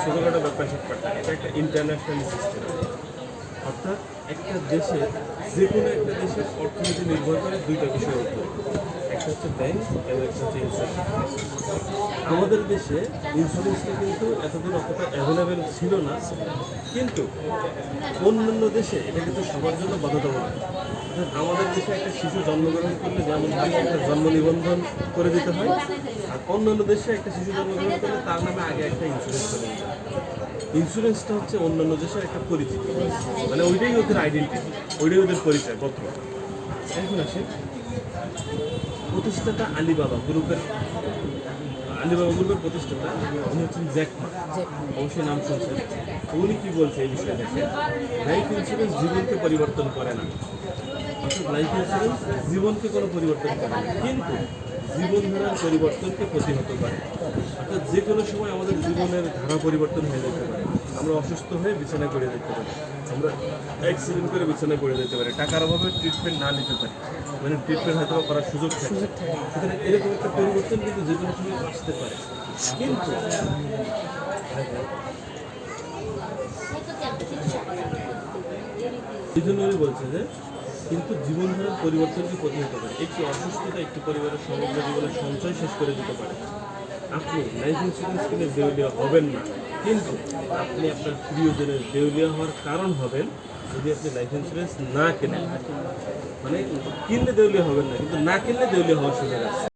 ছোটোখাটো ব্যাপার স্যাপার না, এটা একটা ইন্টারন্যাশনাল সিস্টেম। অর্থাৎ একটা দেশের যে কোনো একটা দেশের অর্থনীতি নির্ভর করে দুইটা বিষয়ের উপর, একটা হচ্ছে ব্যাংক এবং একটা হচ্ছে ইন্স্যুরেন্স। আমাদের দেশে ইন্স্যুরেন্সটা কিন্তু এতদিন অতটা অ্যাভেলেবেল ছিল না, কিন্তু অন্যান্য দেশে এটা কিন্তু সবার জন্য বাধ্যতামূলক। অর্থাৎ আমাদের দেশে একটা শিশু জন্মগ্রহণ করলে যেমন একটা জন্ম নিবন্ধন করে দিতে হয়, আর অন্যান্য দেশে একটা শিশু জন্মগ্রহণ করলে তার নামে আগে একটা ইন্স্যুরেন্স করে দিতে হয়। ইন্স্যুরেন্সটা হচ্ছে অন্যান্য দেশের একটা পরিচিতি, মানে ওইটাই ওদের আইডেন্টিটি, ওইটাই ওদের পরিচয় পত্র। এখন আসে প্রতিষ্ঠাতা আলিবাবা গ্রুপের প্রতিষ্ঠাতা উনি হচ্ছেন জ্যাক মা, অবশ্যই নাম শুনছেন। উনি কি বলছে এই বিষয়ে দেখে, লাইফ ইন্স্যুরেন্স জীবনকে পরিবর্তন করে না। অর্থাৎ লাইফ ইন্স্যুরেন্স জীবনকে কোনো পরিবর্তন করে না, কিন্তু জীবনধারার পরিবর্তনকে প্রতিহত করে। অর্থাৎ যে কোনো সময় আমাদের জীবনের ধারা পরিবর্তন হয়ে যেতে পারে। আমরা অসুস্থ হয়ে বিছানায় পড়ে যেতে পারি, আমরা অ্যাক্সিডেন্ট করে বিছানায় পড়ে যেতে পারি, টাকার অভাবে ট্রিটমেন্ট না নিতে পারি, মানে ট্রিটমেন্ট হয়তো করার সুযোগ থাকে। সুতরাং এরকম একটা পরিবর্তন কিন্তু যে কোনো সময় আসতে পারে। কিন্তু এই জন্য উনি বলছে যে কিন্তু জীবনধারার পরিবর্তনকে প্রতিহত করে। একটি অসুস্থতা একটি পরিবারের সমগ্র জীবনের সঞ্চয় শেষ করে দিতে পারে। আপনি লাইফ ইন্স্যুরেন্স কিনে দেউলিয়া হবেন না, কিন্তু আপনি আপনার প্রিয়জনের দেউলিয়া হওয়ার কারণ হবেন যদি আপনি লাইফ ইন্স্যুরেন্স না কেনেন। মানে কিনলে দেউলিয়া হবেন না, কিন্তু না কিনলে দেউলিয়া হওয়ার সুযোগ আছে।